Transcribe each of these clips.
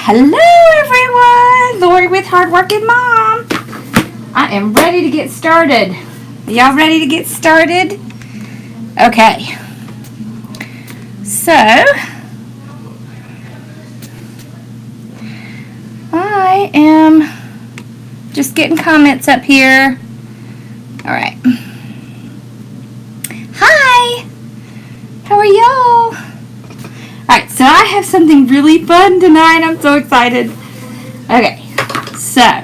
Hello everyone, Lori with Hardworking Mom. I am ready to get started. Are y'all ready to get started? Okay. So, I am just getting comments up here. All right. Hi. How are y'all? Alright, so I have something really fun tonight. I'm so excited. Okay, so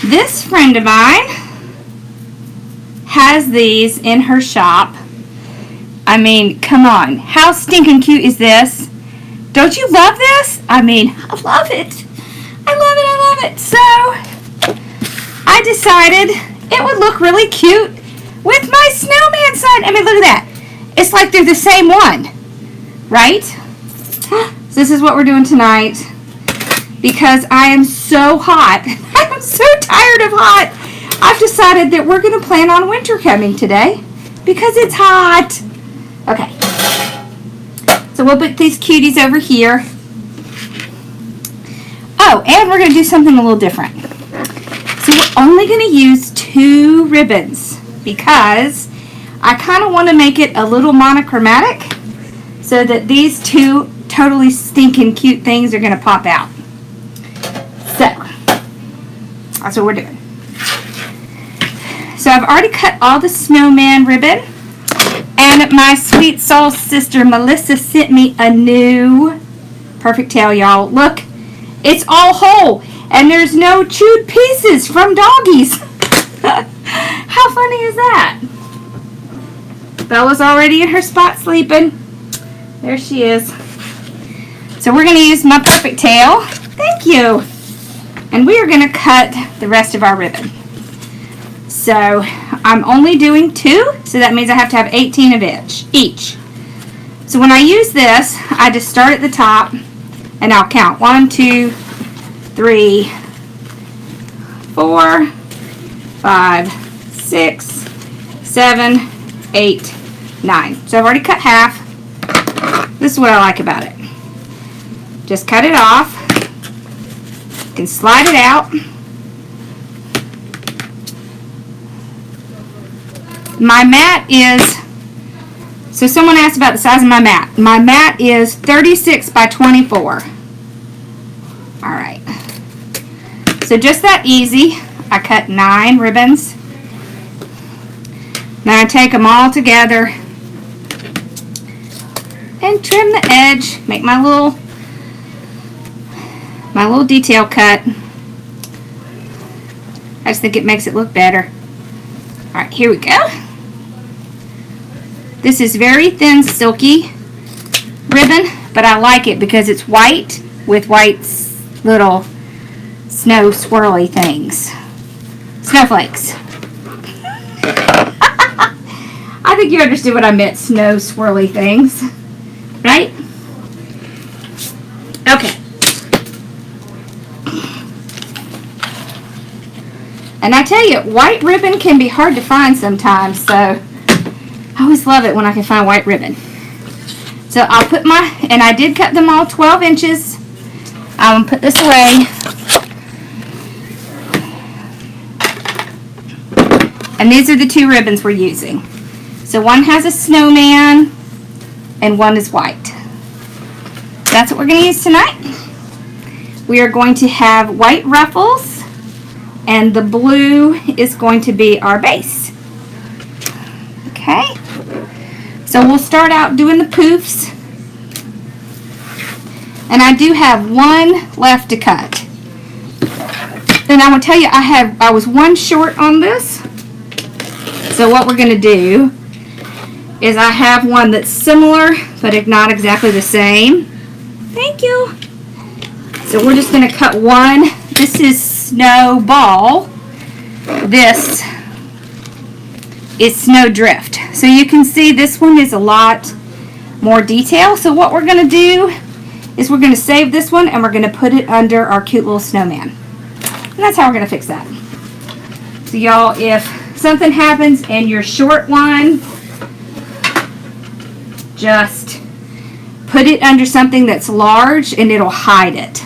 this friend of mine has these in her shop. I mean, come on. How stinking cute is this? Don't you love this? I mean, I love it. I love it, I love it. So, I decided it would look really cute with my snowman sign. I mean, look at that. It's like they're the same one. Right? So this is what we're doing tonight because I am so hot. I'm so tired of hot. I've decided that we're going to plan on winter coming today because it's hot. Okay. So we'll put these cuties over here. Oh, and we're going to do something a little different. So we're only going to use 2 ribbons because I kind of want to make it a little monochromatic, so that these 2 totally stinking cute things are going to pop out. So, that's what we're doing. So I've already cut all the snowman ribbon. And my sweet soul sister Melissa sent me a new perfect tail, y'all. Look, it's all whole. And there's no chewed pieces from doggies. How funny is that? Bella's already in her spot sleeping. There she is. So we're going to use my perfect tail. Thank you. And we are going to cut the rest of our ribbon. So I'm only doing 2, so that means I have to have 18 of each. So when I use this, I just start at the top and I'll count 1, 2, 3, 4, 5, 6, 7, 8, 9. So I've already cut half. This is what I like about it. Just cut it off. You can slide it out. My mat is, so someone asked about the size of my mat. My mat is 36 by 24. Alright. So just that easy. I cut 9 ribbons. Now I take them all together and trim the edge, make my little detail cut. I just think it makes it look better. Alright, here we go. This is very thin, silky ribbon, but I like it because it's white with white little snow swirly things. Snowflakes. I think you understood what I meant, snow swirly things. Right? Okay. And I tell you, white ribbon can be hard to find sometimes, so I always love it when I can find white ribbon. So I'll put and I did cut them all 12 inches. I'm going to put this away. And these are the 2 ribbons we're using. So one has a snowman and one is white. That's what we're going to use tonight. We are going to have white ruffles and the blue is going to be our base. Okay. So we'll start out doing the poofs. And I do have 1 left to cut. And I will tell you, I was 1 short on this. So what we're going to do is I have one that's similar, but not exactly the same. Thank you. So we're just going to cut 1. This is Snowball. This is Snowdrift. So you can see this one is a lot more detail. So what we're going to do is we're going to save this one and we're going to put it under our cute little snowman. And that's how we're going to fix that. So y'all, if something happens and you're short one, just put it under something that's large and it'll hide it.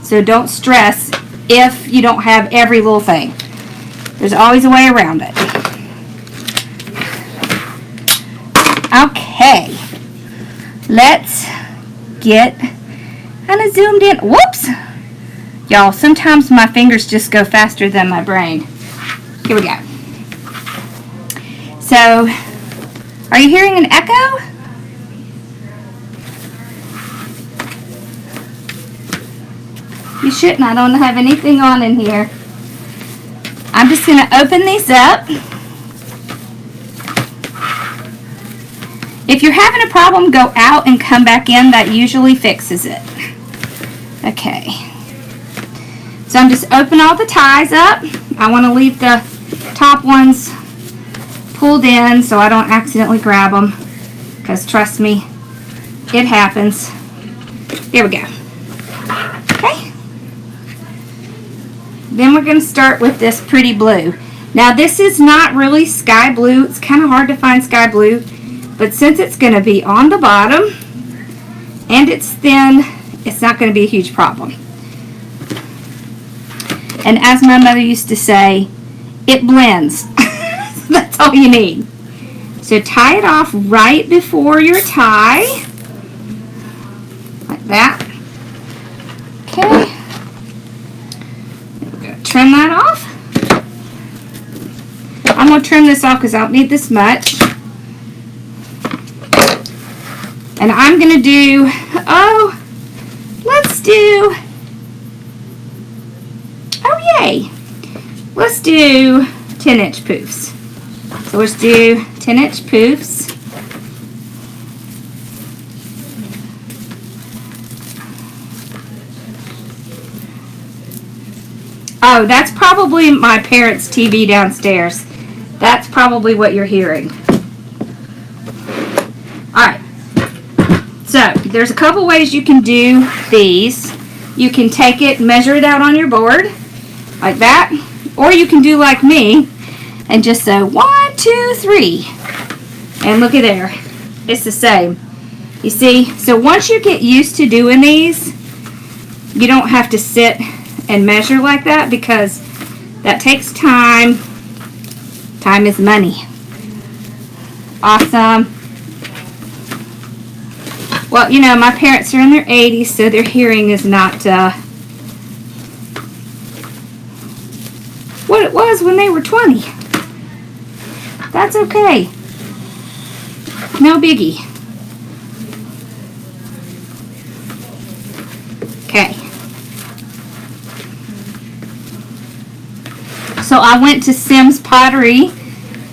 So don't stress if you don't have every little thing. There's always a way around it. Okay, let's get kind of zoomed in. Whoops! Y'all, sometimes my fingers just go faster than my brain. Here we go. So, are you hearing an echo? You shouldn't. I don't have anything on in here. I'm just going to open these up. If you're having a problem, go out and come back in. That usually fixes it. Okay. So I'm just opening all the ties up. I want to leave the top ones pulled in so I don't accidentally grab them. Because trust me, it happens. Here we go. Okay. Then we're going to start with this pretty blue. Now this is not really sky blue. It's kind of hard to find sky blue. But since it's going to be on the bottom and it's thin, it's not going to be a huge problem. And as my mother used to say, it blends. That's all you need. So tie it off right before your tie. Like that. Okay. We're going to trim that off. I'm going to trim this off because I don't need this much. And I'm going to do, let's do, yay. Let's do 10-inch poofs. So let's do 10-inch poofs. Oh, that's probably my parents' TV downstairs. That's probably what you're hearing. Alright. So, there's a couple ways you can do these. You can take it, measure it out on your board, like that. Or you can do like me, and just say 1, 2, 3. And look at there. It's the same. You see? So once you get used to doing these, you don't have to sit and measure like that because that takes time. Time is money. Awesome. Well, you know, my parents are in their 80s, so their hearing is not what it was when they were 20. That's okay. No biggie. Okay. So I went to Sim's Pottery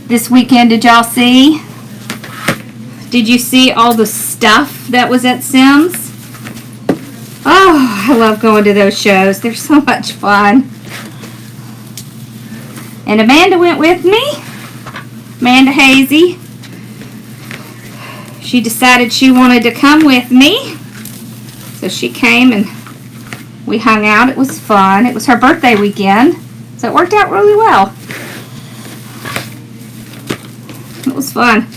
this weekend. Did y'all see? Did you see all the stuff that was at Sim's? Oh, I love going to those shows. They're so much fun. And Amanda went with me. Amanda Hazy. She decided she wanted to come with me. So she came and we hung out. It was fun. It was her birthday weekend. So it worked out really well. It was fun.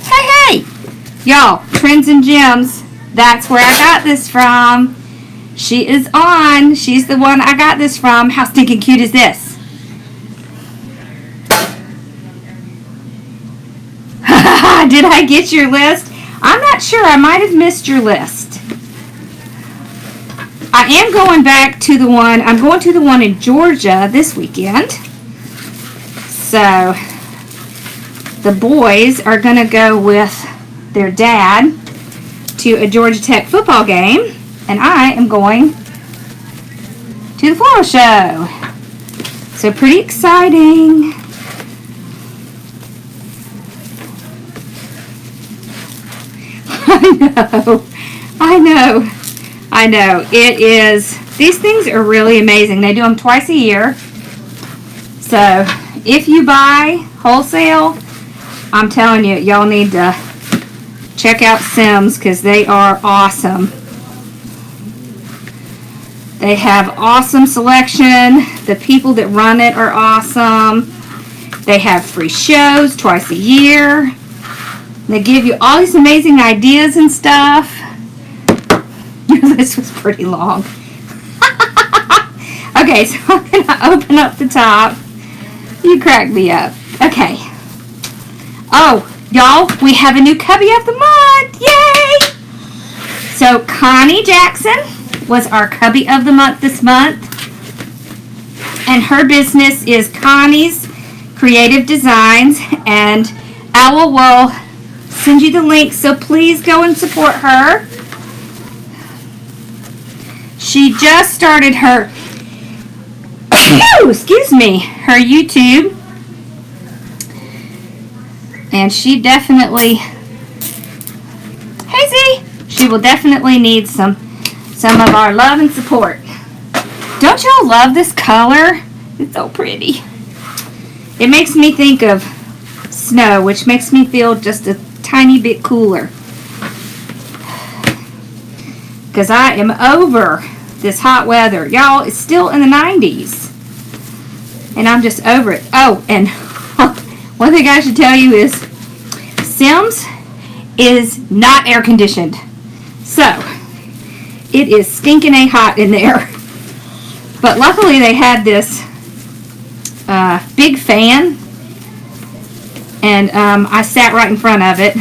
Hey! Y'all, Trends and Gems. That's where I got this from. She is on. She's the one I got this from. How stinking cute is this? Did I get your list? I'm not sure. I might have missed your list. I am going back to the one. I'm going to the one in Georgia this weekend. So the boys are going to go with their dad to a Georgia Tech football game. And I am going to the floral show. So pretty exciting. I know. It is. These things are really amazing. They do them twice a year. So if you buy wholesale, I'm telling you, y'all need to check out Sim's because they are awesome. They have awesome selection. The people that run it are awesome. They have free shows twice a year. They give you all these amazing ideas and stuff. Your list was pretty long. Okay, so I'm going to open up the top. You crack me up. Okay. Oh, y'all, we have a new cubby of the month. Yay! So Connie Jackson was our cubby of the month this month. And her business is Connie's Creative Designs. And Owl will send you the link, so please go and support her. She just started her excuse me, her YouTube, and she definitely, Hazy, she will definitely need some of our love and support. Don't y'all love this color? It's so pretty. It makes me think of snow, which makes me feel just a tiny bit cooler, because I am over this hot weather. Y'all, it's still in the 90s. And I'm just over it. Oh, and one thing I should tell you is Sims is not air conditioned. So, it is stinking hot in there. But luckily they had this big fan. And I sat right in front of it.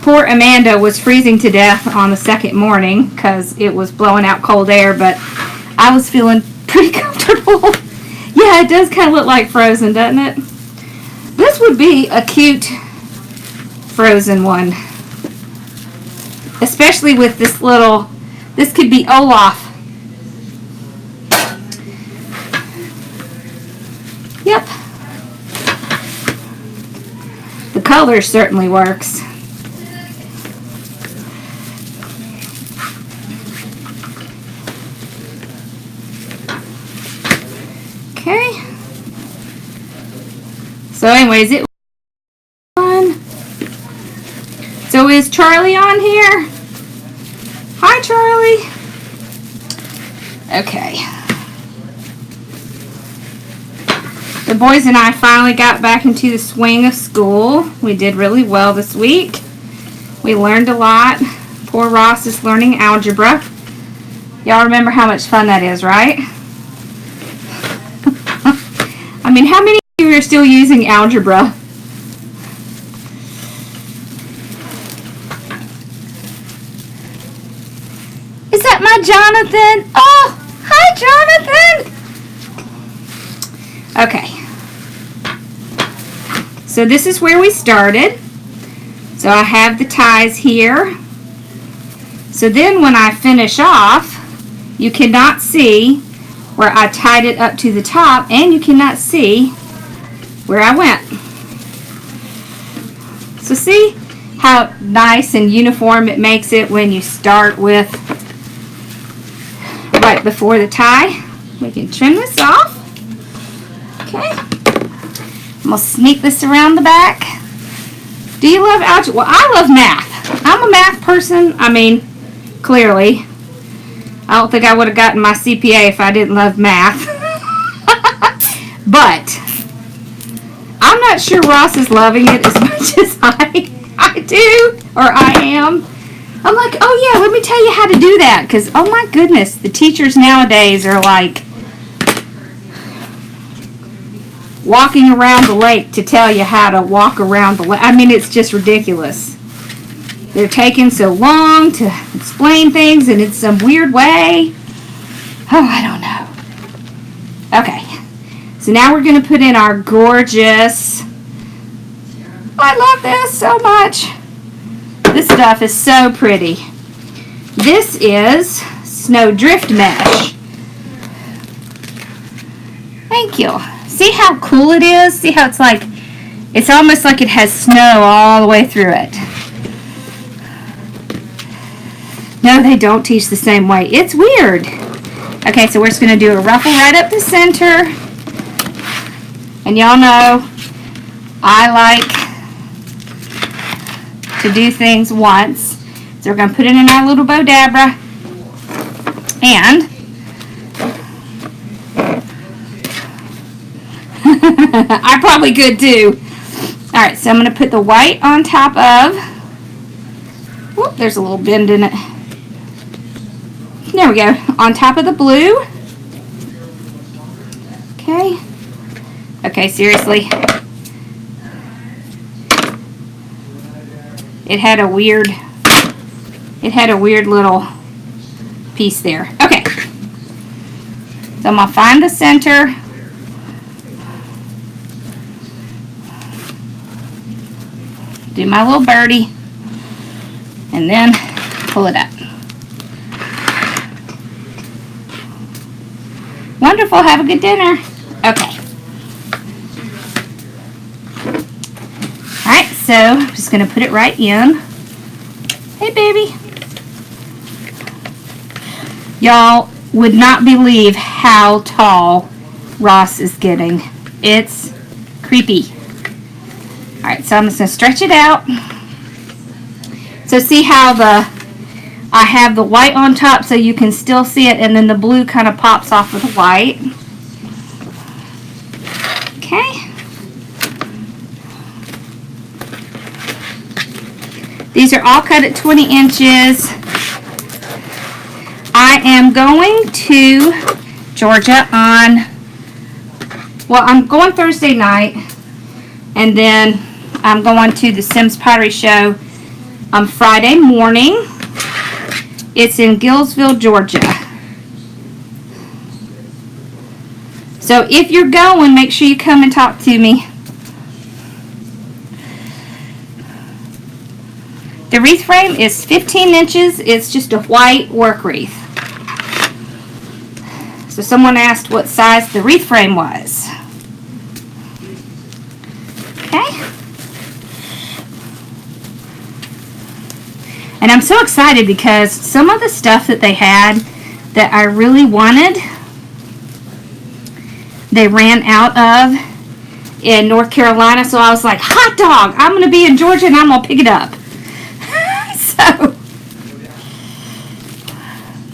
Poor Amanda was freezing to death on the second morning because it was blowing out cold air, but I was feeling pretty comfortable. Yeah, it does kind of look like Frozen, doesn't it? This would be a cute Frozen one. Especially with this little, this could be Olaf. Yep. The color certainly works. Okay. So anyways, it was fun. So is Charlie on here? Hi, Charlie. Okay. The boys and I finally got back into the swing of school. We did really well this week. We learned a lot. Poor Ross is learning algebra. Y'all remember how much fun that is, right? I mean, how many of you are still using algebra? Is that my Jonathan? Oh, hi, Jonathan. Okay. So this is where we started. So I have the ties here. So then when I finish off, you cannot see where I tied it up to the top, and you cannot see where I went. So see how nice and uniform it makes it when you start with right before the tie. We can trim this off. Okay. I'm going to sneak this around the back. Do you love algebra? Well, I love math. I'm a math person. I mean, clearly. I don't think I would have gotten my CPA if I didn't love math. But I'm not sure Ross is loving it as much as I do, or I am. I'm like, oh yeah, let me tell you how to do that. Because, oh my goodness, the teachers nowadays are like walking around the lake to tell you how to walk around the lake. I mean, it's just ridiculous. They're taking so long to explain things and in some weird way. Oh, I don't know. Okay. So now we're going to put in our gorgeous, I love this so much. This stuff is so pretty. This is Snow Drift Mesh. Thank you. See how cool it is? See how it's almost like it has snow all the way through it. No, they don't teach the same way. It's weird. Okay, so we're just going to do a ruffle right up the center. And y'all know I like to do things once. So we're going to put it in our little Bodabra. And I probably could too. Alright, so I'm going to put the white on top of, whoop, there's a little bend in it. There we go, on top of the blue. Okay. Okay, seriously. It had a weird little piece there. Okay. So I'm going to find the center. Do my little birdie. And then pull it up. Wonderful. Have a good dinner. Okay. Alright, so I'm just going to put it right in. Hey, baby. Y'all would not believe how tall Ross is getting. It's creepy. Alright, so I'm just going to stretch it out. So see how I have the white on top so you can still see it, and then the blue kind of pops off of the white. Okay. These are all cut at 20 inches. I am going to Georgia I'm going Thursday night, and then I'm going to the Sims Pottery Show on Friday morning. It's in Gillsville, Georgia. So if you're going, make sure you come and talk to me. The wreath frame is 15 inches. It's just a white work wreath. So someone asked what size the wreath frame was. Okay. And I'm so excited because some of the stuff that they had that I really wanted, they ran out of in North Carolina. So I was like, hot dog, I'm going to be in Georgia and I'm going to pick it up. So,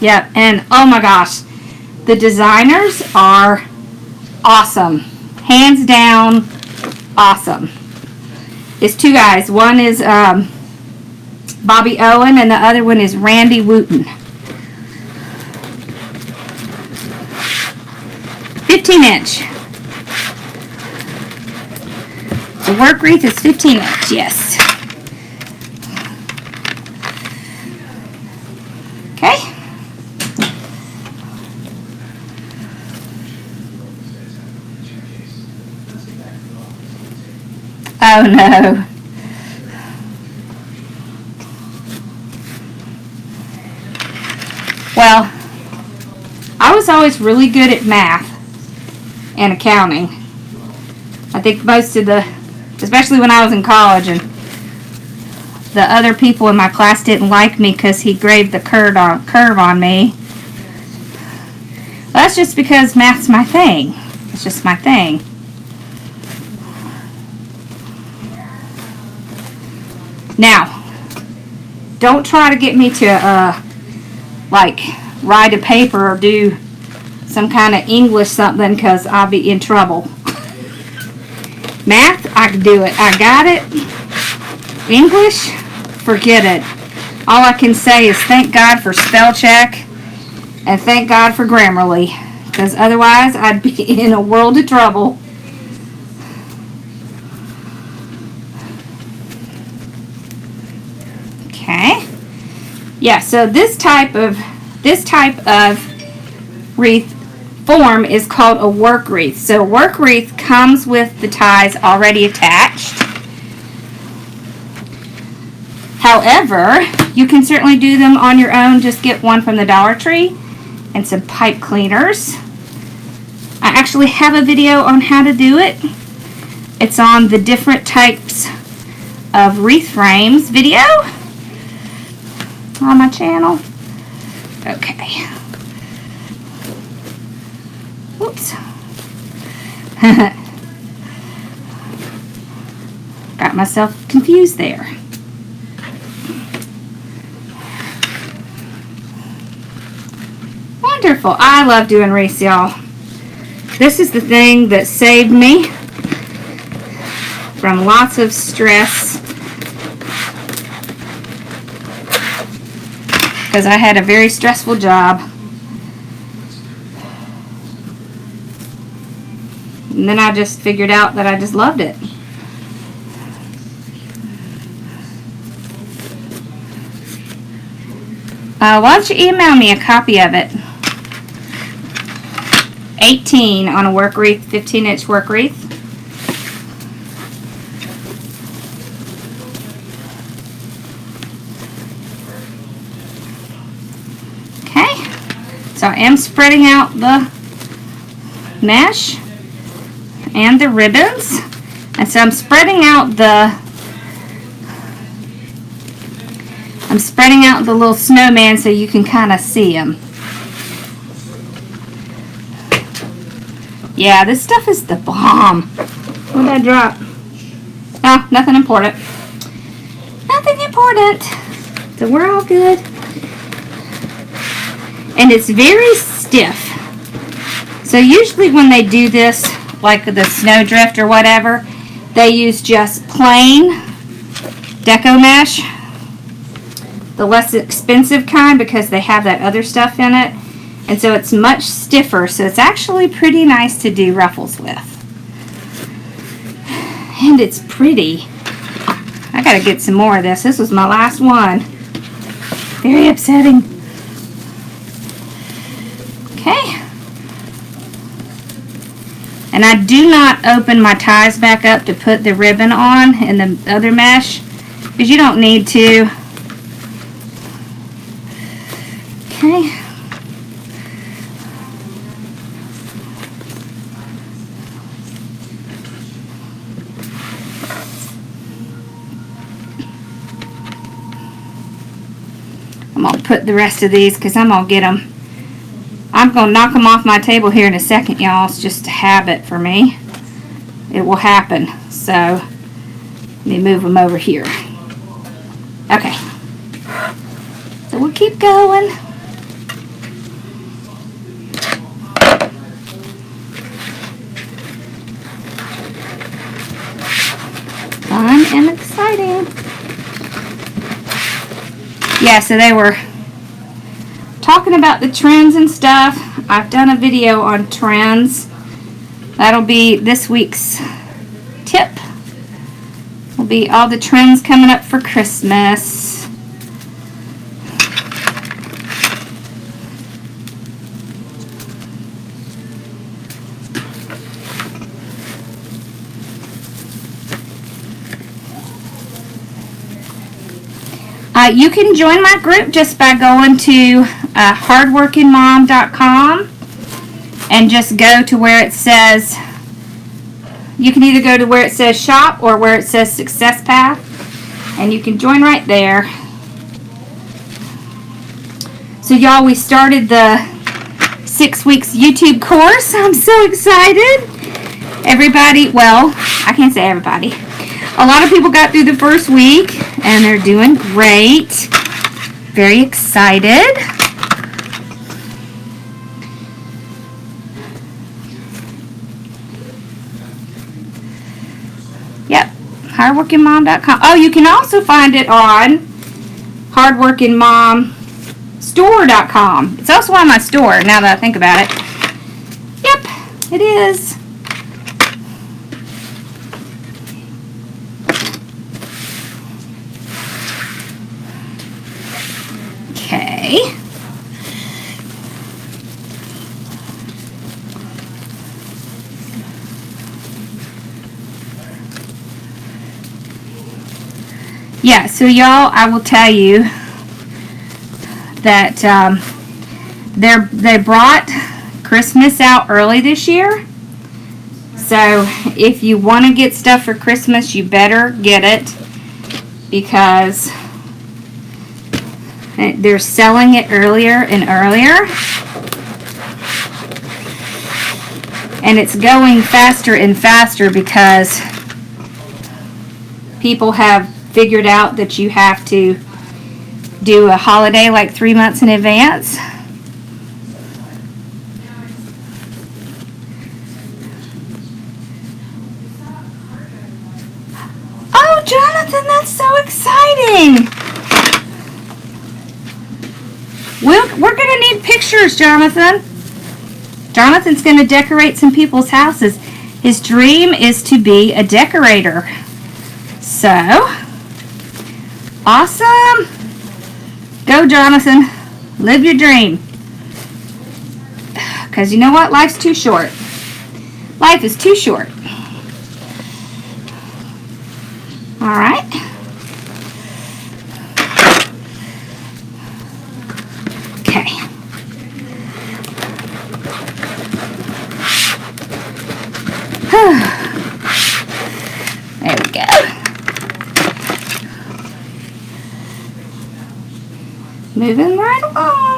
yeah, and oh my gosh, the designers are awesome. Hands down, awesome. It's two guys. One is Bobby Owen, and the other one is Randy Wooten. 15-inch. The work wreath is 15-inch, yes. Okay. Oh no. Well, I was always really good at math and accounting. I think most of especially when I was in college, and the other people in my class didn't like me because he graved the curve on me. Well, that's just because math's my thing. It's just my thing. Now, don't try to get me to like write a paper or do some kind of English something, because I'll be in trouble. Math, I can do it. I got it. English, forget it. All I can say is thank God for spell check and thank God for Grammarly, because otherwise I'd be in a world of trouble. Okay. Yeah, so this type of wreath form is called a work wreath. So a work wreath comes with the ties already attached. However, you can certainly do them on your own. Just get one from the Dollar Tree and some pipe cleaners. I actually have a video on how to do it. It's on the different types of wreath frames video on my channel. Okay. Whoops. Got myself confused there. Wonderful. I love doing wreaths, y'all. This is the thing that saved me from lots of stress because I had a very stressful job. And then I just figured out that I just loved it. Why don't you email me a copy of it? 18 on a work wreath, 15-inch work wreath. Okay, so I am spreading out the mesh and the ribbons, and so I'm spreading out the little snowman so you can kind of see him. Yeah, this stuff is the bomb. What did I drop? Oh, nothing important. Nothing important. So we're all good. And it's very stiff. So usually when they do this, like the snowdrift or whatever, they use just plain deco mesh, the less expensive kind, because they have that other stuff in it, and so it's much stiffer, so it's actually pretty nice to do ruffles with. And it's pretty. I gotta get some more of this. This was my last one. Very upsetting. Okay. And I do not open my ties back up to put the ribbon on in the other mesh, because you don't need to. Okay. I'm going to put the rest of these because I'm going to get them. I'm going to knock them off my table here in a second, y'all. It's just a habit for me. It will happen. So, let me move them over here. Okay. So, we'll keep going. Fun and exciting. Yeah, so they were talking about the trends and stuff. I've done a video on trends. That'll be this week's tip. Will be all the trends coming up for Christmas. You can join my group just by going to hardworkingmom.com and just go to where it says, you can either go to where it says shop or where it says success path, and you can join right there. So y'all, we started the 6 weeks YouTube course. I'm so excited. Everybody, well, I can't say everybody. A lot of people got through the first week, and they're doing great. Very excited. Yep, hardworkingmom.com. Oh, you can also find it on hardworkingmomstore.com. It's also on my store, now that I think about it. Yep, it is. Okay. Yeah, so y'all, I will tell you that they brought Christmas out early this year. So if you want to get stuff for Christmas, you better get it, because they're selling it earlier and earlier, and it's going faster and faster because people have figured out that you have to do a holiday like 3 months in advance. Jonathan, that's so exciting. We're going to need pictures, Jonathan. Jonathan's going to decorate some people's houses. His dream is to be a decorator. So, awesome. Go, Jonathan. Live your dream. Because you know what? Life's too short. Life is too short. All right. Okay. There we go. Moving right along.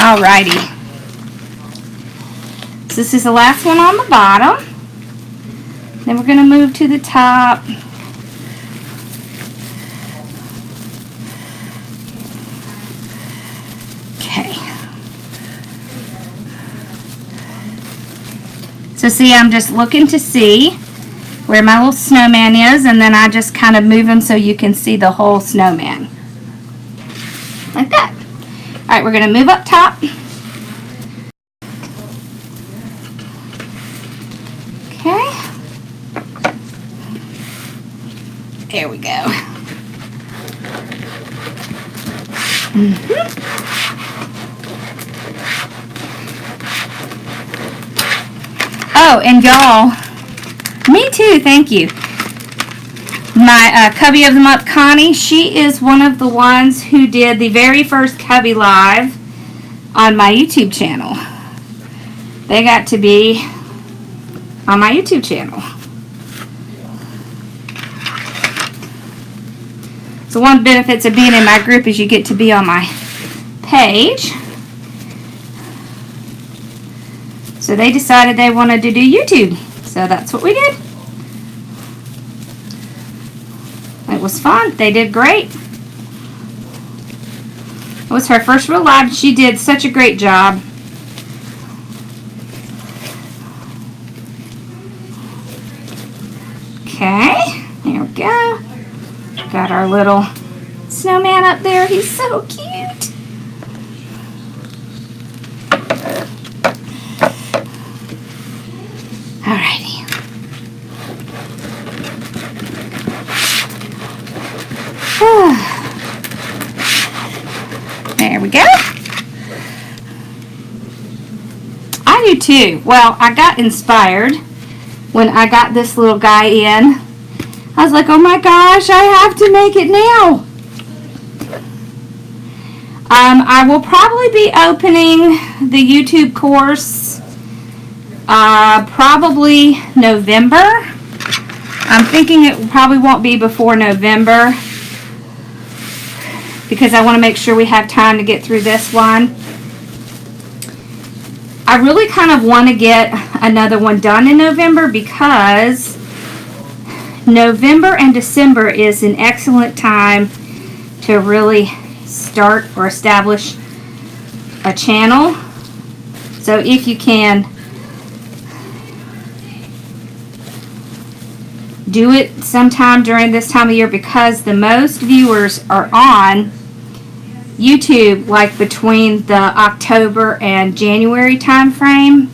Alrighty. So this is the last one on the bottom. Then we're going to move to the top. Okay. So see, I'm just looking to see where my little snowman is, and then I just kind of move him so you can see the whole snowman. Like that. Alright, we're going to move up top. Okay. There we go. Oh, and y'all, me too, thank you. My Cubby of the Month, Connie, she is one of the ones who did the very first Cubby Live on my YouTube channel. They got to be on my YouTube channel. So one of the benefits of being in my group is you get to be on my page. So they decided they wanted to do YouTube. So that's what we did. It was fun. They did great. It was her first real live. She did such a great job. Okay, there we go. Got our little snowman up there. He's so cute. Alrighty. There we go. I do too. Well, I got inspired when I got this little guy in. I was like, oh my gosh, I have to make it now. I will probably be opening the YouTube course probably November. I'm thinking it probably won't be before November because I want to make sure we have time to get through this one. I really kind of want to get another one done in November because November and December is an excellent time to really start or establish a channel. So if you can do it sometime during this time of year, because the most viewers are on YouTube like between the October and January time frame.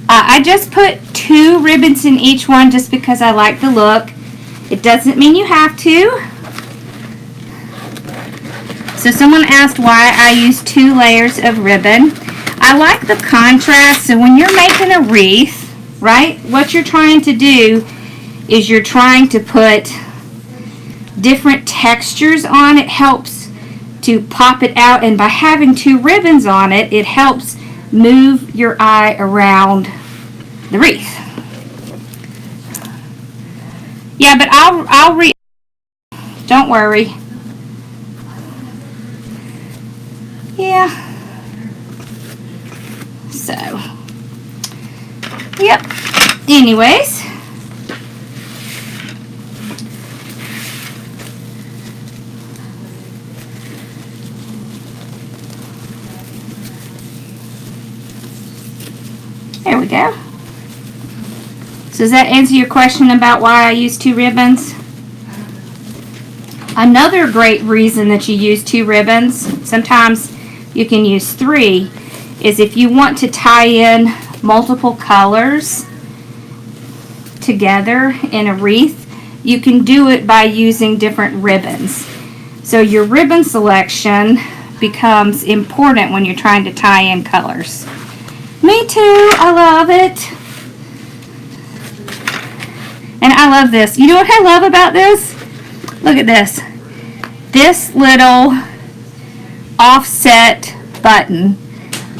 I just put 2 ribbons in each one just because I like the look. It doesn't mean you have to. So someone asked why I use 2 layers of ribbon. I like the contrast. So when you're making a wreath, right, what you're trying to do is you're trying to put different textures on. It helps to pop it out, and by having 2 ribbons on it, it helps move your eye around the wreath. Yeah, but I'll read. Don't worry. Yeah. So, yep. Anyways. There we go. So does that answer your question about why I use 2 ribbons? Another great reason that you use 2 ribbons, sometimes you can use 3, is if you want to tie in multiple colors together in a wreath, you can do it by using different ribbons. So your ribbon selection becomes important when you're trying to tie in colors. Me too, I love it. And I love this. You know what I love about this? Look at this. This little offset button.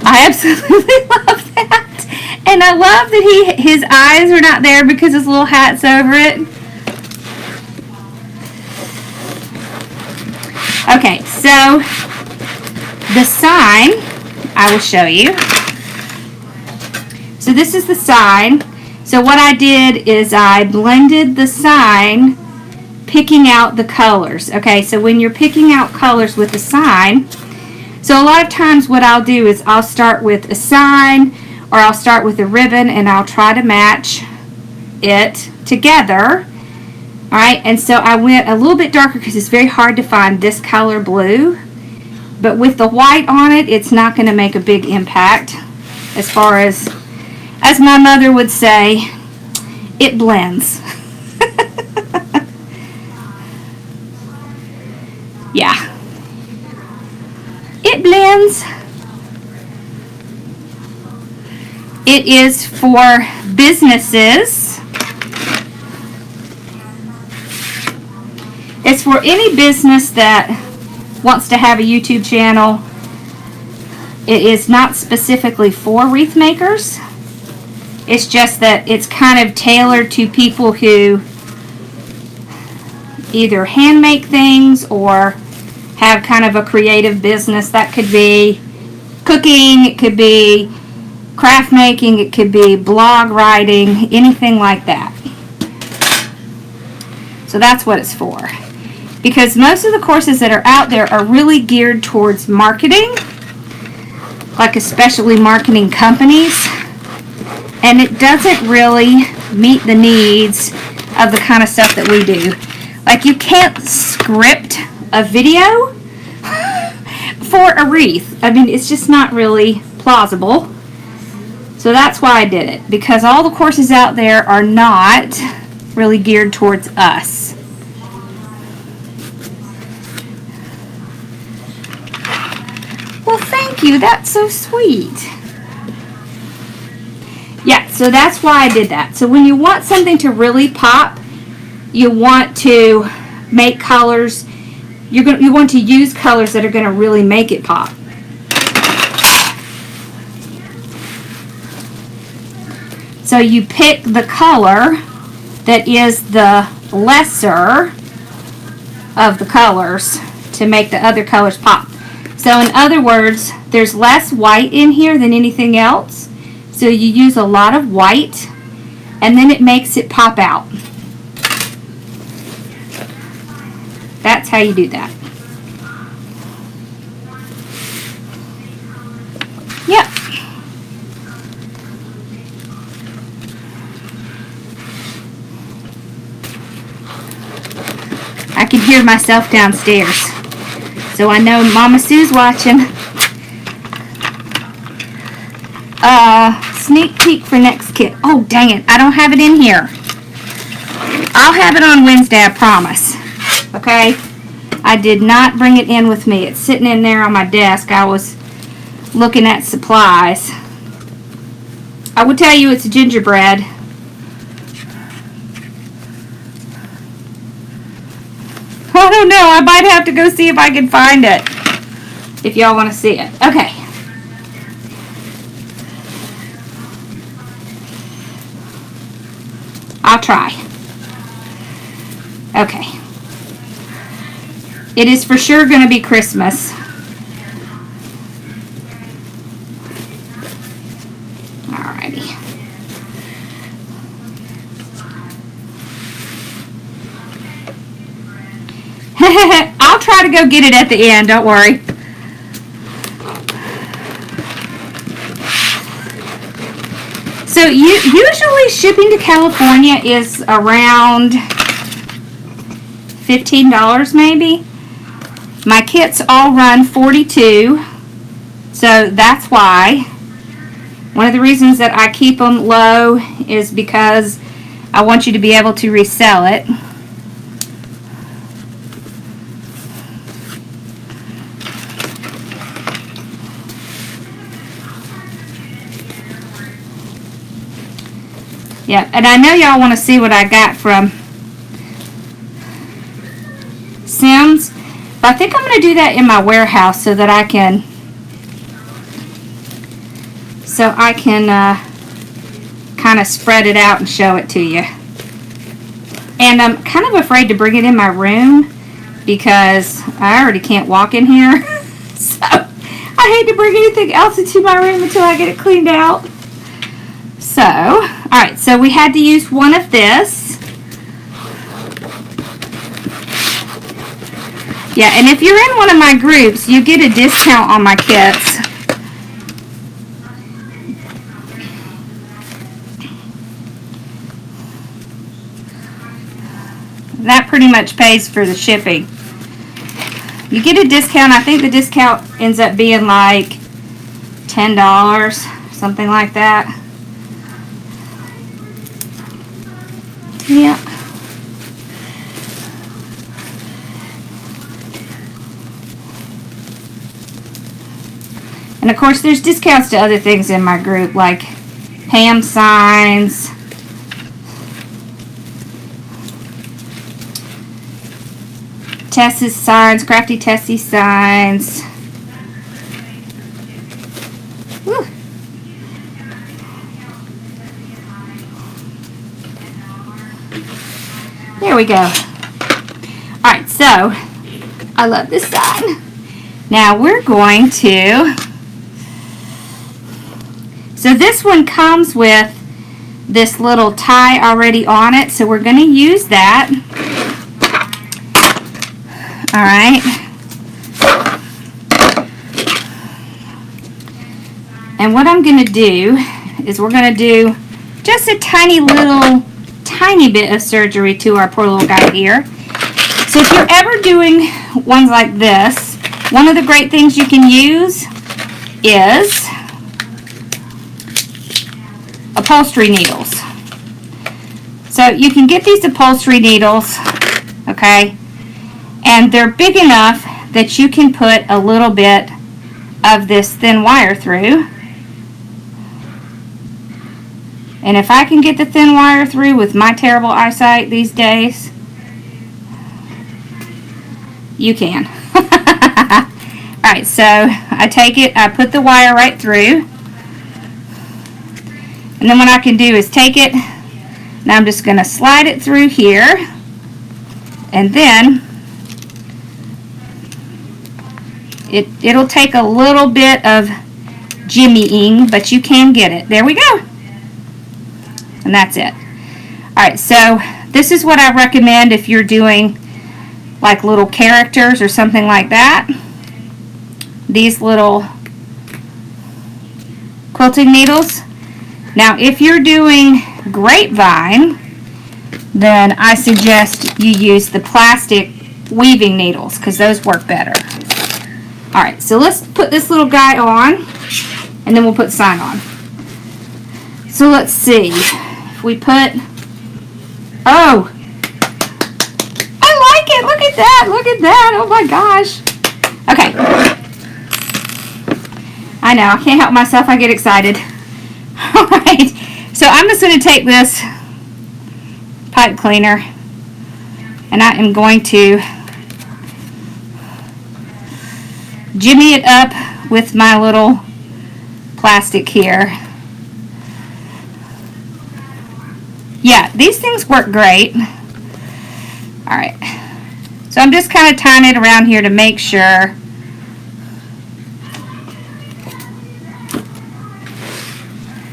I absolutely love that. And I love that his eyes are not there because his little hat's over it. Okay, so the sign, I will show you. So this is the sign. So what I did is I blended the sign, picking out the colors. Okay, so when you're picking out colors with the sign, so a lot of times what I'll do is I'll start with a sign or I'll start with a ribbon and I'll try to match it together. Alright, and so I went a little bit darker because it's very hard to find this color blue. But with the white on it, it's not going to make a big impact as far as my mother would say, it blends. Yeah. It blends. It is for businesses. It's for any business that wants to have a YouTube channel. It is not specifically for wreath makers. It's just that it's kind of tailored to people who either hand make things or have kind of a creative business. That could be cooking, it could be craft making, it could be blog writing, anything like that. So that's what it's for. Because most of the courses that are out there are really geared towards marketing, like especially marketing companies, and it doesn't really meet the needs of the kind of stuff that we do. Like, you can't script a video for a wreath. I mean, it's just not really plausible. So that's why I did it, because all the courses out there are not really geared towards us. Well, thank you. That's so sweet. Yeah, so that's why I did that. So when you want something to really pop, you want to make colors. You want to use colors that are going to really make it pop. So you pick the color that is the lesser of the colors to make the other colors pop. So in other words, there's less white in here than anything else. So you use a lot of white and then it makes it pop out. That's how you do that. Yep. I can hear myself downstairs. So I know Mama Sue's watching. Sneak peek for next kit. Oh, dang it. I don't have it in here. I'll have it on Wednesday, I promise. Okay? I did not bring it in with me. It's sitting in there on my desk. I was looking at supplies. I will tell you it's gingerbread. I don't know. I might have to go see if I can find it. If y'all want to see it. Okay. I'll try. Okay. It is for sure going to be Christmas. Alrighty. I'll try to go get it at the end, don't worry. So usually shipping to California is around $15 maybe. My kits all run $42, so that's why. One of the reasons that I keep them low is because I want you to be able to resell it. Yeah, and I know y'all want to see what I got from Sims, but I think I'm going to do that in my warehouse so that I can kind of spread it out and show it to you. And I'm kind of afraid to bring it in my room because I already can't walk in here. So I hate to bring anything else into my room until I get it cleaned out. So, alright, so we had to use one of this. Yeah, and if you're in one of my groups, you get a discount on my kits. That pretty much pays for the shipping. You get a discount. I think the discount ends up being like $10, something like that. Yeah. And of course there's discounts to other things in my group like ham signs, Tess's signs, Crafty Tessie signs. Woo. There we go. Alright, so I love this sign. Now we're going to, so this one comes with this little tie already on it, so we're going to use that. Alright. And what I'm going to do is we're going to do just a tiny bit of surgery to our poor little guy here. So if you're ever doing ones like this, one of the great things you can use is upholstery needles. So you can get these upholstery needles, okay, and they're big enough that you can put a little bit of this thin wire through. And if I can get the thin wire through with my terrible eyesight these days, you can. Alright, so I take it, I put the wire right through. And then what I can do is take it, and I'm just going to slide it through here. And then it'll take a little bit of jimmying, but you can get it. There we go. And that's it. Alright, so this is what I recommend if you're doing like little characters or something like that. These little quilting needles. Now if you're doing grapevine, then I suggest you use the plastic weaving needles because those work better. Alright, so let's put this little guy on and then we'll put the sign on. So let's see. If we put, oh, I like it. Look at that. Look at that. Oh my gosh. Okay. I know. I can't help myself. I get excited. Alright. So I'm just going to take this pipe cleaner and I am going to jimmy it up with my little plastic here. Yeah, these things work great. Alright. So I'm just kind of tying it around here to make sure.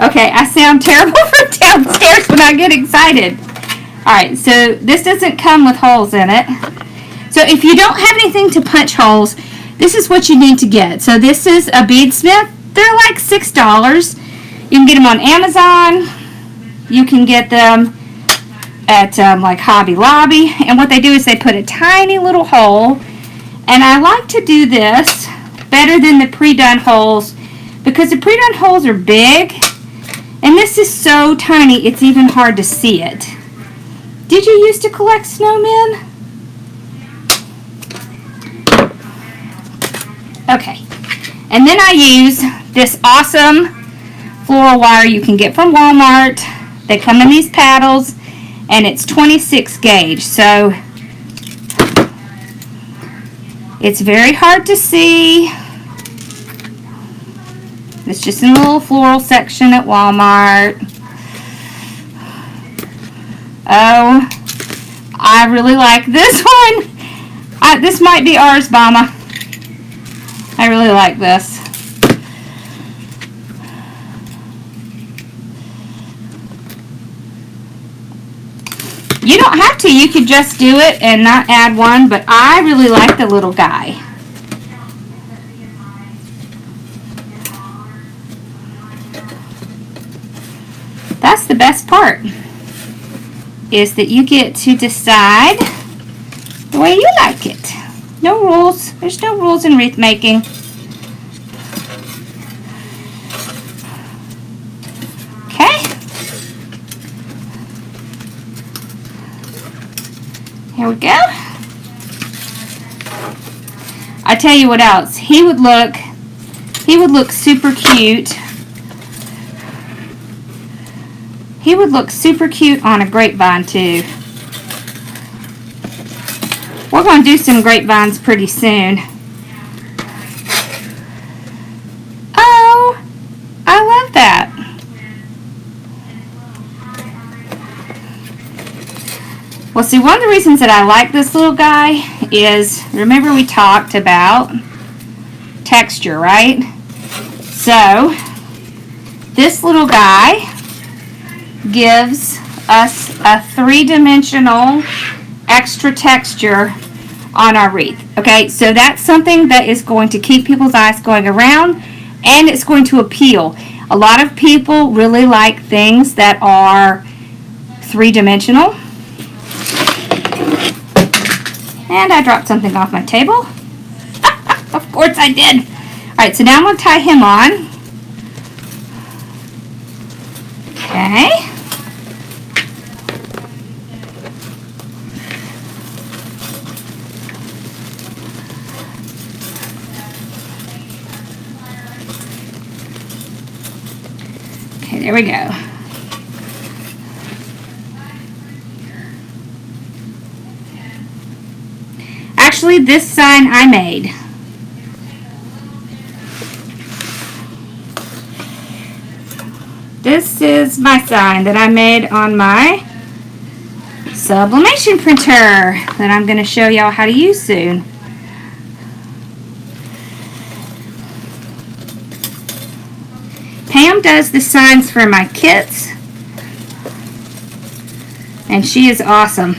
Okay, I sound terrible from downstairs when I get excited. Alright, so this doesn't come with holes in it. So if you don't have anything to punch holes, this is what you need to get. So this is a beadsmith. They're like $6. You can get them on Amazon. You can get them at like Hobby Lobby, and what they do is they put a tiny little hole, and I like to do this better than the pre-done holes because the pre-done holes are big, and this is so tiny it's even hard to see it. Did you used to collect snowmen? Okay, and then I use this awesome floral wire you can get from Walmart. They come in these paddles, and it's 26 gauge, so it's very hard to see. It's just in the little floral section at Walmart. Oh, I really like this one. This might be ours, Mama. I really like this. You don't have to. You could just do it and not add one, but I really like the little guy. That's the best part, is that you get to decide the way you like it. No rules. There's no rules in wreath making. Okay. Here we go. I tell you what else. He would look super cute. He would look super cute on a grapevine too. We're going to do some grapevines pretty soon. Oh, I love that. Well, see, one of the reasons that I like this little guy is, remember we talked about texture, right? So, this little guy gives us a three-dimensional extra texture on our wreath. Okay, so that's something that is going to keep people's eyes going around, and it's going to appeal. A lot of people really like things that are three-dimensional. And I dropped something off my table. Of course I did. Alright, so now I'm going to tie him on. Okay. Okay, there we go. Actually, this sign I made. This is my sign that I made on my sublimation printer that I'm going to show y'all how to use soon. Pam does the signs for my kits, and she is awesome.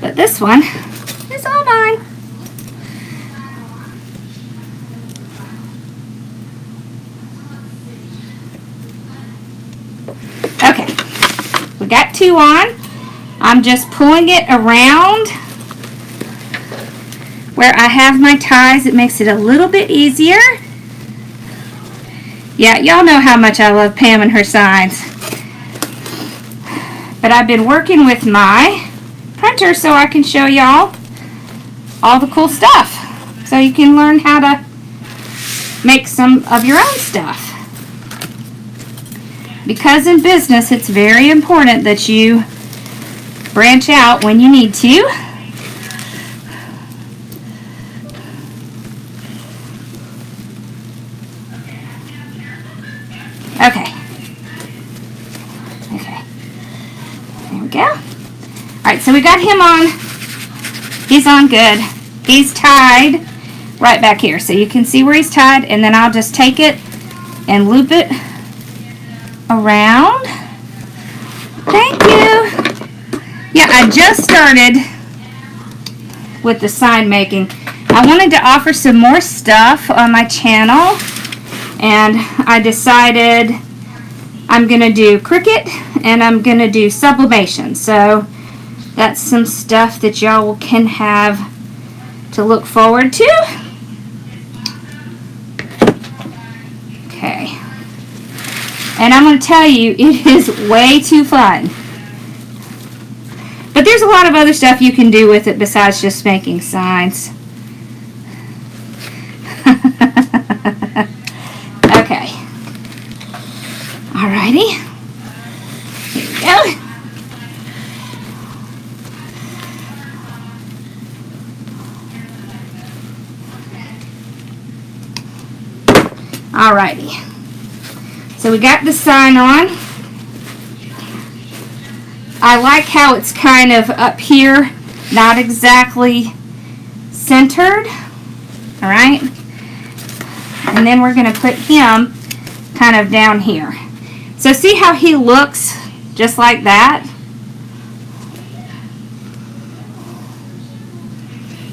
But this one is all mine. Okay, we got two on. I'm just pulling it around where I have my ties. It makes it a little bit easier. Yeah, y'all know how much I love Pam and her signs. But I've been working with my printer so I can show y'all all the cool stuff, so you can learn how to make some of your own stuff. Because in business it's very important that you branch out when you need to. Okay. Okay. There we go. Alright, so we got him on. He's on good. He's tied right back here. So you can see where he's tied, and then I'll just take it and loop it around. Thank you. Yeah, I just started with the sign making. I wanted to offer some more stuff on my channel, and I decided I'm going to do cricket and I'm going to do sublimation. So that's some stuff that y'all can have to look forward to. Okay. And I'm going to tell you, it is way too fun. But there's a lot of other stuff you can do with it besides just making signs. Okay. Alrighty. Here we go. Alrighty. So we got the sign on. I like how it's kind of up here, not exactly centered. Alright. And then we're going to put him kind of down here. So see how he looks just like that?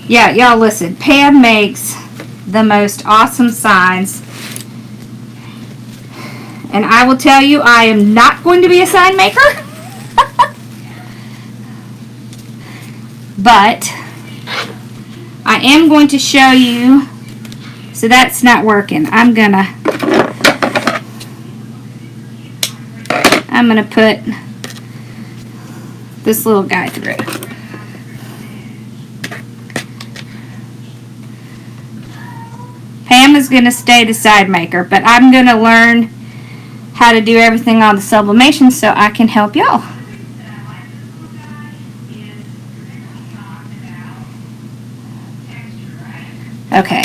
Yeah, y'all listen. Pam makes the most awesome signs. And I will tell you, I am not going to be a sign maker. But I am going to show you. So that's not working. I'm gonna put this little guy through. Pam is gonna stay the side maker, but I'm gonna learn how to do everything on the sublimation so I can help y'all. Okay.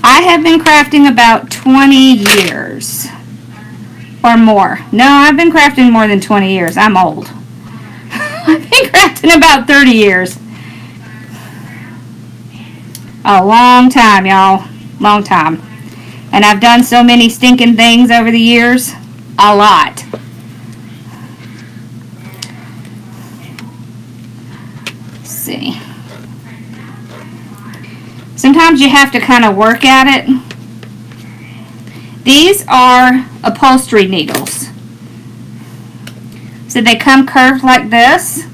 I have been crafting about 20 years or more. No, I've been crafting more than 20 years. I'm old. I've been crafting about 30 years. A long time, y'all. Long time. And I've done so many stinking things over the years. A lot. Let's see. Sometimes you have to kind of work at it. These are upholstery needles. So they come curved like this.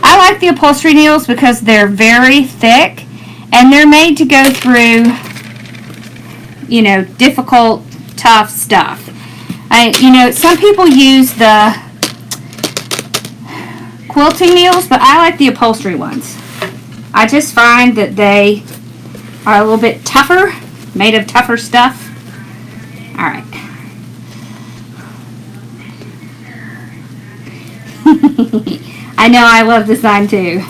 I like the upholstery needles because they're very thick and they're made to go through, you know, difficult, tough stuff. You know, some people use the quilting needles, but I like the upholstery ones. I just find that they are a little bit tougher, made of tougher stuff. All right. I know, I love the sign too.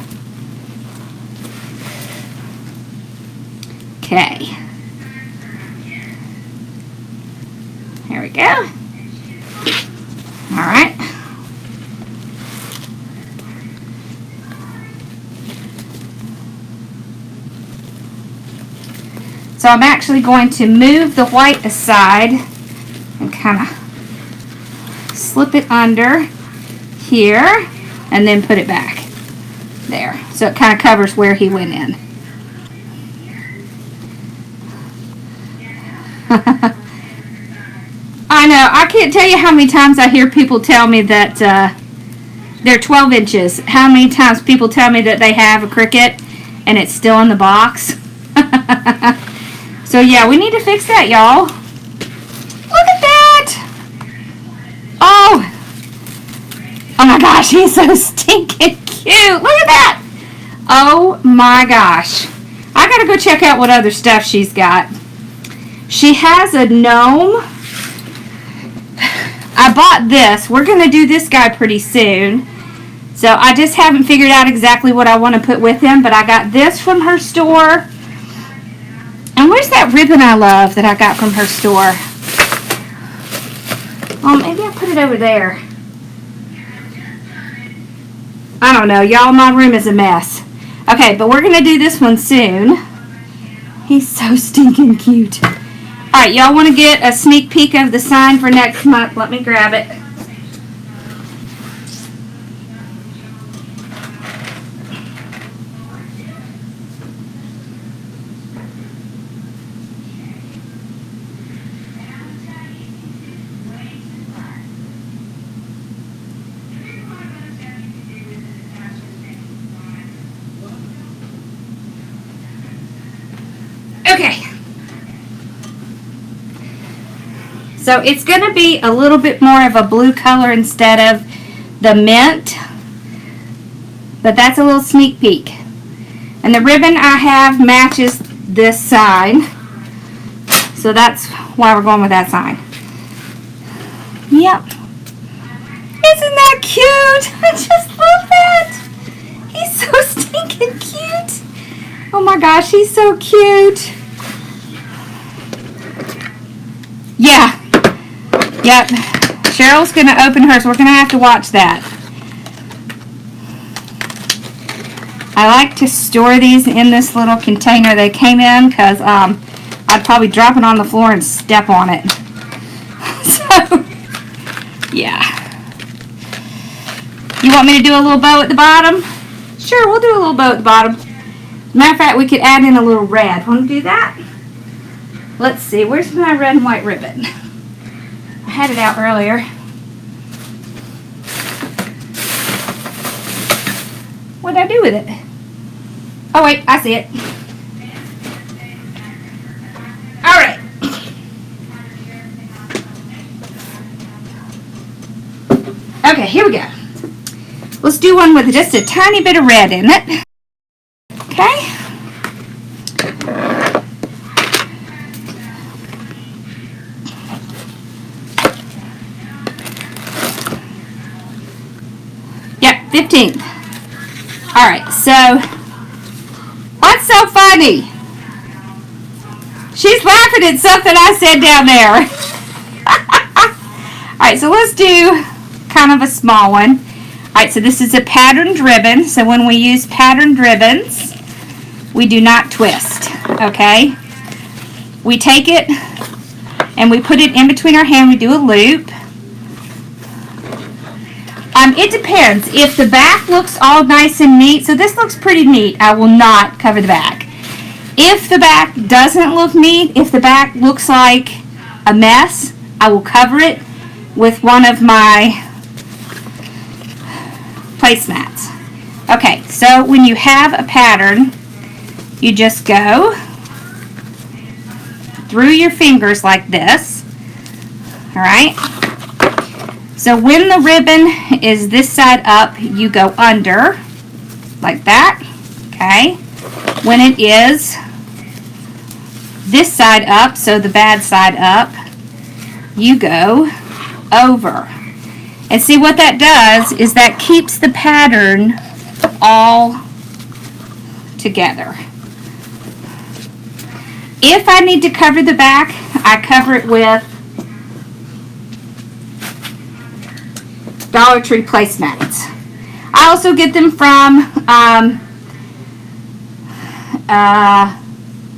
Okay. There we go. All right. So I'm actually going to move the white aside and kind of slip it under here and then put it back there. So it kind of covers where he went in. I know, I can't tell you how many times I hear people tell me that they're 12 inches. How many times people tell me that they have a Cricut and it's still in the box. So yeah, we need to fix that, y'all. Look at that! Oh! Oh my gosh, he's so stinking cute! Look at that! Oh my gosh. I gotta go check out what other stuff she's got. She has a gnome. I bought this. We're gonna do this guy pretty soon. So I just haven't figured out exactly what I want to put with him, but I got this from her store. And where's that ribbon I love that I got from her store? Oh, maybe I put it over there. I don't know. Y'all, my room is a mess. Okay, but we're going to do this one soon. He's so stinking cute. Alright, y'all want to get a sneak peek of the sign for next month? Let me grab it. So it's going to be a little bit more of a blue color instead of the mint. But that's a little sneak peek. And the ribbon I have matches this side. So that's why we're going with that side. Yep. Isn't that cute? I just love that. He's so stinking cute. Oh my gosh, he's so cute. Yeah. Yep. Cheryl's going to open hers. We're going to have to watch that. I like to store these in this little container they came in because I'd probably drop it on the floor and step on it. So, yeah. You want me to do a little bow at the bottom? Sure, we'll do a little bow at the bottom. Matter of fact, we could add in a little red. Want to do that? Let's see. Where's my red and white ribbon? I had it out earlier. What did I do with it? Oh, wait. I see it. All right. Okay, here we go. Let's do one with just a tiny bit of red in it. Okay. Yep, 15th. All right, so what's so funny? She's laughing at something I said down there. All right, so let's do kind of a small one. All right, so this is a patterned ribbon. So when we use patterned ribbons, we do not twist, okay? We take it and we put it in between our hand. We do a loop. It depends. If the back looks all nice and neat, so this looks pretty neat, I will not cover the back. If the back doesn't look neat, if the back looks like a mess, I will cover it with one of my placemats. Okay, so when you have a pattern, you just go through your fingers like this. All right. So when the ribbon is this side up, you go under like that. Okay. When it is this side up, so the bad side up, you go over. And see what that does is that keeps the pattern all together. If I need to cover the back, I cover it with Dollar Tree placemats. I also get them from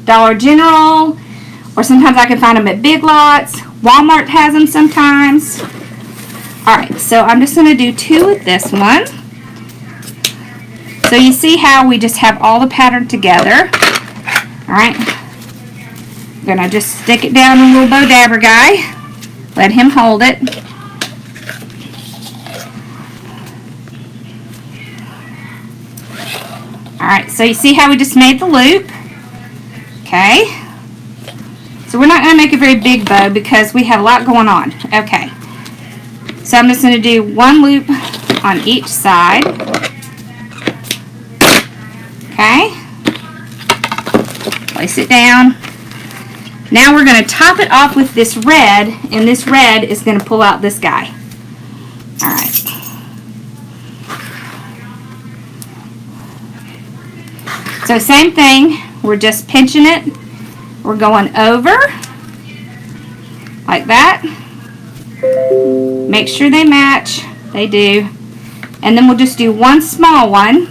Dollar General, or sometimes I can find them at Big Lots. Walmart has them sometimes. Alright, so I'm just going to do 2 with this one. So you see how we just have all the pattern together. Alright, I'm going to just stick it down in a little bow dabber guy. Let him hold it. Alright, so you see how we just made the loop. Okay. So we're not going to make a very big bow because we have a lot going on. Okay. So I'm just going to do 1 loop on each side. Okay. Place it down. Now we're going to top it off with this red, and this red is going to pull out this guy. Alright. So same thing, we're just pinching it. We're going over like that. Make sure they match. They do. And then we'll just do 1 small one.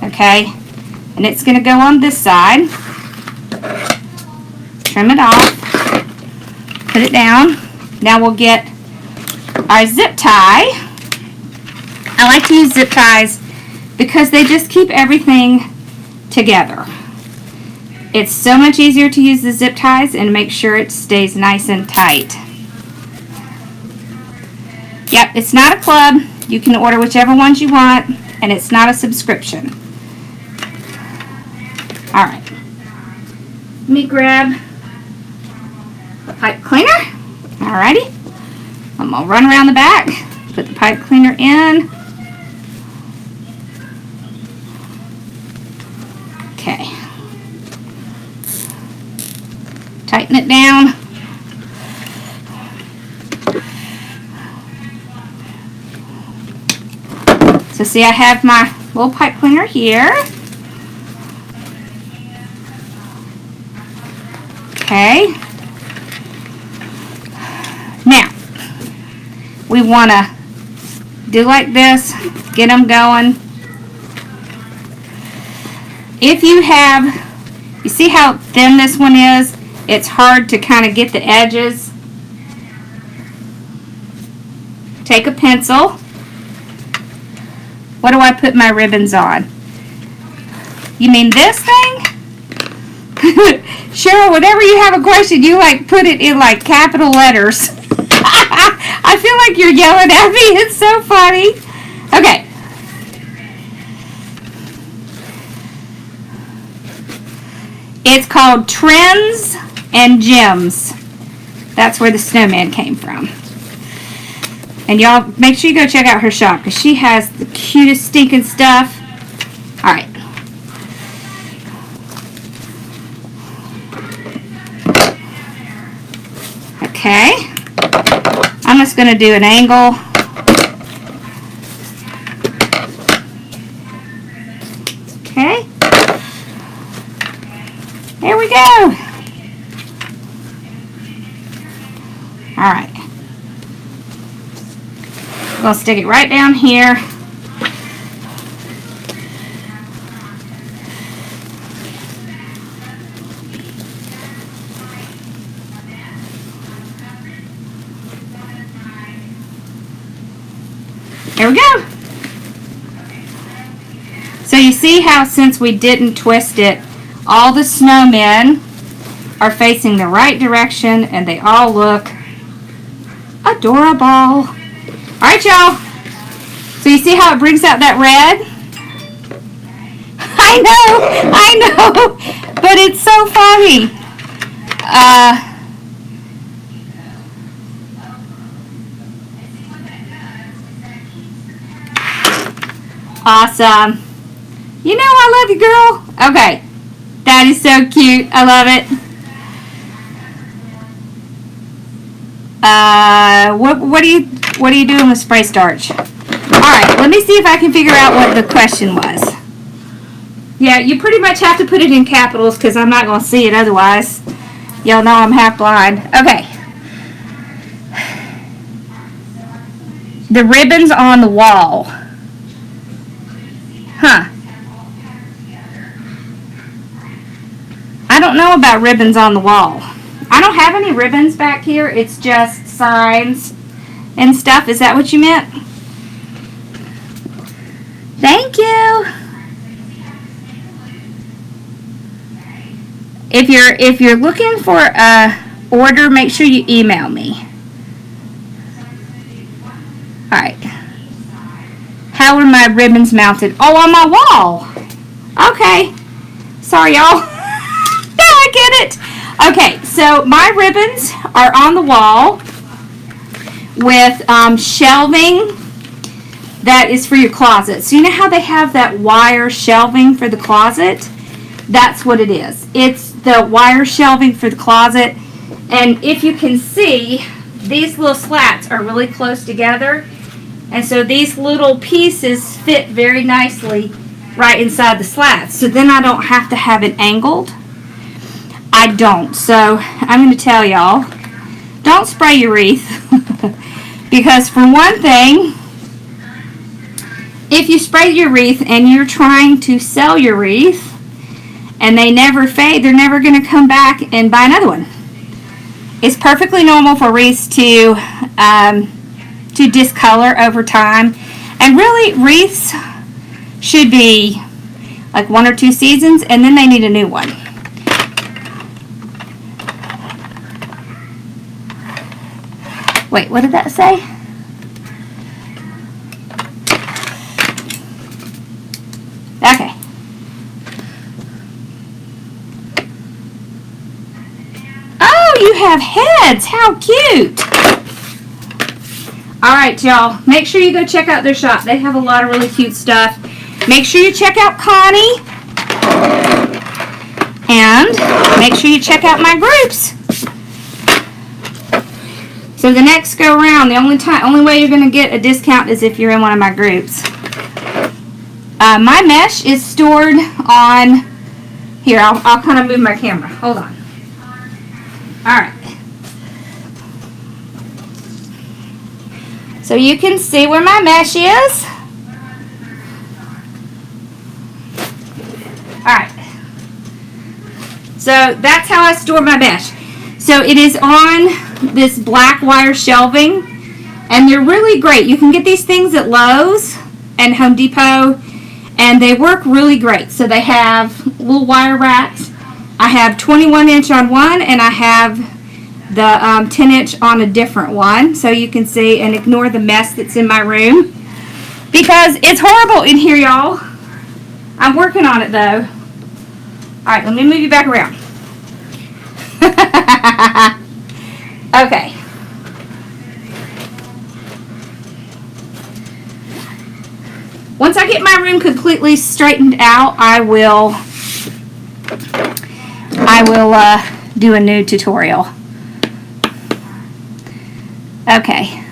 Okay. And it's going to go on this side. Trim it off. Put it down. Now we'll get our zip tie. I like to use zip ties because they just keep everything together. It's so much easier to use the zip ties and make sure it stays nice and tight. Yep, it's not a club. You can order whichever ones you want, and it's not a subscription. Alright. Let me grab the pipe cleaner. Alrighty. I'm going to run around the back, put the pipe cleaner in. Okay. Tighten it down. So see, I have my little pipe cleaner here. Okay. Now, we want to do like this, get them going. If you have, you see how thin this one is? It's hard to kind of get the edges. Take a pencil. What do I put my ribbons on? You mean this thing? Cheryl, whenever you have a question, you like put it in like capital letters. I feel like you're yelling at me. It's so funny. Okay. It's called Trends and Gems. That's where the snowman came from. And y'all, make sure you go check out her shop because she has the cutest stinking stuff. All right. Okay. I'm just going to do an angle. Okay. There we go. All right. I'm going to stick it right down here. There we go. So you see how since we didn't twist it, all the snowmen are facing the right direction and they all look adorable. Alright, y'all. So you see how it brings out that red? I know, but it's so funny. Awesome. You know I love you, girl. Okay. That is so cute. I love it. What are you doing with spray starch? Alright, let me see if I can figure out what the question was. Yeah, you pretty much have to put it in capitals because I'm not going to see it otherwise. Y'all know I'm half blind. Okay. The ribbons on the wall. Huh. I don't know about ribbons on the wall. I don't have any ribbons back here. It's just signs and stuff. Is that what you meant? Thank you. If you're looking for a order, make sure you email me. All right. How are my ribbons mounted? Oh, on my wall. Okay. Sorry, y'all. No, I get it. Okay, so my ribbons are on the wall with shelving that is for your closet. So you know how they have that wire shelving for the closet? That's what it is. It's the wire shelving for the closet. And if you can see, these little slats are really close together. And so these little pieces fit very nicely right inside the slats. So then I don't have to have it angled. I don't. So I'm going to tell y'all, don't spray your wreath. Because for one thing, if you spray your wreath and you're trying to sell your wreath and they never fade, they're never going to come back and buy another one. It's perfectly normal for wreaths to discolor over time. And really, wreaths should be like 1 or 2 seasons and then they need a new one. Wait, what did that say? Okay. Oh, you have heads. How cute. Alright, y'all. Make sure you go check out their shop. They have a lot of really cute stuff. Make sure you check out Connie. And make sure you check out my groups. So the next go around, the only way you're going to get a discount is if you're in one of my groups. My mesh is stored on, here, I'll kind of move my camera. Hold on. Alright. So you can see where my mesh is. Alright. So that's how I store my mesh. So it is on this black wire shelving, and they're really great. You can get these things at Lowe's and Home Depot, and they work really great. So they have little wire racks. I have 21-inch on one, and I have the 10-inch on a different one, so you can see and ignore the mess that's in my room, because it's horrible in here, y'all. I'm working on it though. Alright, let me move you back around. Okay. Once I get my room completely straightened out, I will do a new tutorial. Okay.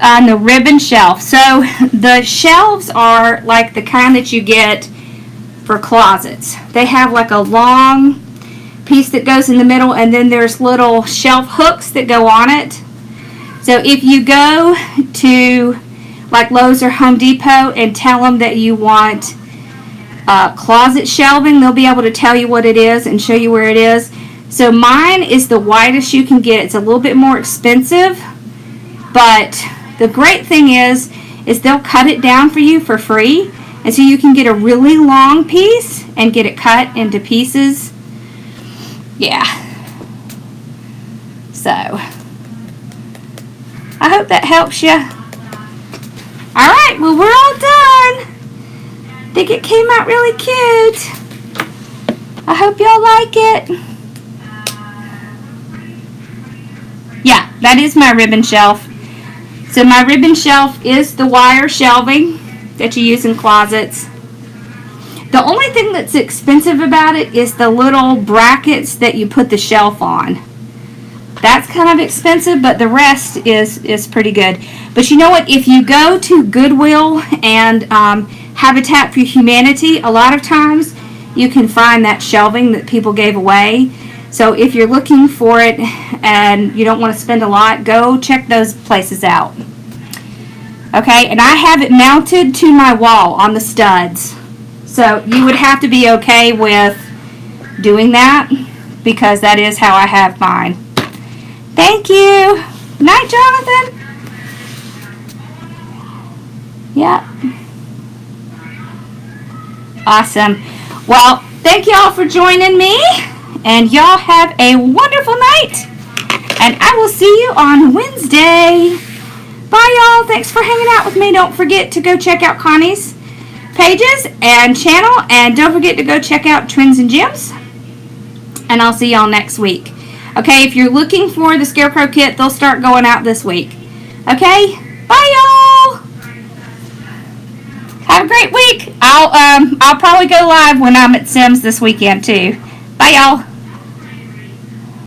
On the ribbon shelf. So the shelves are like the kind that you get for closets. They have like a long piece that goes in the middle, and then there's little shelf hooks that go on it. So if you go to like Lowe's or Home Depot and tell them that you want closet shelving, they'll be able to tell you what it is and show you where it is. So mine is the widest you can get. It's a little bit more expensive, but the great thing is they'll cut it down for you for free, and so you can get a really long piece and get it cut into pieces. Yeah. So I hope that helps you. Alright, well, we're all done. I think it came out really cute. I hope y'all like it. Yeah, that is my ribbon shelf. So my ribbon shelf is the wire shelving that you use in closets. The only thing that's expensive about it is the little brackets that you put the shelf on. That's kind of expensive, but the rest is pretty good. But you know what? If you go to Goodwill and Habitat for Humanity, a lot of times you can find that shelving that people gave away. So if you're looking for it and you don't want to spend a lot, go check those places out. Okay, and I have it mounted to my wall on the studs. So you would have to be okay with doing that, because that is how I have mine. Thank you. Good night, Jonathan. Yep. Awesome. Well, thank y'all for joining me, and y'all have a wonderful night, and I will see you on Wednesday. Bye, y'all. Thanks for hanging out with me. Don't forget to go check out Connie's pages and channel, and don't forget to go check out Trends and Gems, and I'll see y'all next week. Okay, if you're looking for the Scarecrow kit, they'll start going out this week. Okay, bye, y'all. Have a great week. I'll probably go live when I'm at Sims this weekend too. Bye, y'all.